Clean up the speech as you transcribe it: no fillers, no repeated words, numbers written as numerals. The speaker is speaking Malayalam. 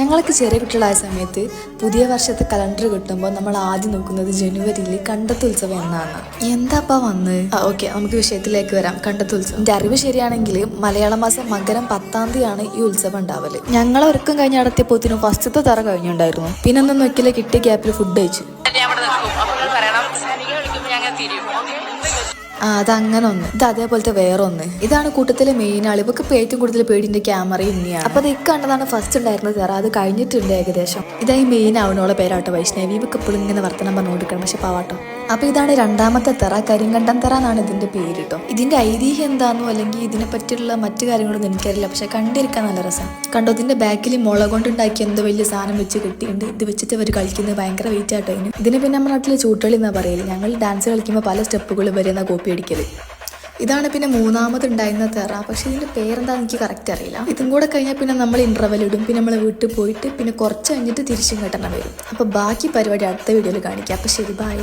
ഞങ്ങളൊക്കെ ചെറിയ കുട്ടികളായ സമയത്ത് പുതിയ വർഷത്തെ കലണ്ടർ കിട്ടുമ്പോൾ നമ്മൾ ആദ്യം നോക്കുന്നത് ജനുവരിയിൽ കണ്ടത്തുത്സവം എന്നാണ്. എന്താപ്പാ വന്ന് ഓക്കെ, നമുക്ക് വിഷയത്തിലേക്ക് വരാം. കണ്ടത്തുത്സവം എൻ്റെ അറിവ് ശരിയാണെങ്കിൽ മലയാള മാസം മകരം 10-ാം തീയതിയാണ് ഈ ഉത്സവം ഉണ്ടാവല്. ഞങ്ങളെ ഒരുക്കം കഴിഞ്ഞ് നടത്തിയപ്പോത്തിനും ഫസ്റ്റത്തെ തറ കഴിഞ്ഞുണ്ടായിരുന്നു. പിന്നെ ഒന്നും നോക്കിയില്ല, കിട്ടിയ ഗ്യാപ്പിൽ ഫുഡ് കഴിച്ചു. അതങ്ങനെ ഒന്ന്. ഇത് അതേപോലത്തെ വേറെ ഒന്ന്. ഇതാണ് കൂട്ടത്തിലെ മെയിൻ ആൾ. ഇവക്ക് ഏറ്റവും കൂടുതൽ പേടിന്റെ ക്യാമറ ഇനിയാണ്. അപ്പൊ അത് കണ്ടതാണ് ഫസ്റ്റ് ഉണ്ടായിരുന്നത് തറ. അത് കഴിഞ്ഞിട്ടുണ്ട് ഏകദേശം. ഇതായി മെയിൻ ആവണോളെ പേരാട്ടോ വൈഷ്ണവി. ഇവക്ക് എപ്പോഴും ഇങ്ങനെ വർത്തനം പറഞ്ഞു കൊടുക്കണം, പക്ഷെ പാവാട്ടോ. അപ്പൊ ഇതാണ് രണ്ടാമത്തെ തറ. കരിങ്കണ്ടം തറ എന്നാണ് ഇതിന്റെ പേര് കേട്ടോ. ഇതിന്റെ ഐതിഹ്യം എന്താണെന്നോ അല്ലെങ്കിൽ ഇതിനെ പറ്റിയുള്ള മറ്റു കാര്യങ്ങളൊന്നും എനിക്കറിയില്ല, പക്ഷെ കണ്ടിരിക്കാൻ നല്ല രസം. കണ്ടോ, ഇതിന്റെ ബാക്കിൽ മുള കൊണ്ടുണ്ടാക്കി എന്തോ വലിയ സാധനം വെച്ച് കെട്ടിയിട്ടുണ്ട്. ഇത് വെച്ചിട്ട് അവർ കളിക്കുന്നത് ഭയങ്കര വെയിറ്റ് ആട്ടോ. ഇതിന് പിന്നെ നമ്മുടെ നാട്ടിൽ ചൂട്ടളി എന്നാ പറയല്. ഞങ്ങൾ ഡാൻസ് കളിക്കുമ്പോൾ പല സ്റ്റെപ്പുകൾ വരുന്ന കോപ്പി അടിക്കല്. ഇതാണ് പിന്നെ മൂന്നാമത് ഉണ്ടായിരുന്ന തെറ. പക്ഷെ ഇതിന്റെ പേരെന്താന്ന് എനിക്ക് കറക്റ്റ് അറിയില്ല. ഇതും കൂടെ കഴിഞ്ഞാൽ പിന്നെ നമ്മൾ ഇന്റർവെൽ ഇടും. പിന്നെ നമ്മൾ വീട്ടിൽ പോയിട്ട് പിന്നെ കുറച്ച് കഴിഞ്ഞിട്ട് തിരിച്ചും കെട്ടണം വരും. അപ്പൊ ബാക്കി പരിപാടി അടുത്ത വീഡിയോയിൽ കാണിക്കാം. അപ്പൊ ശരി, ബൈ.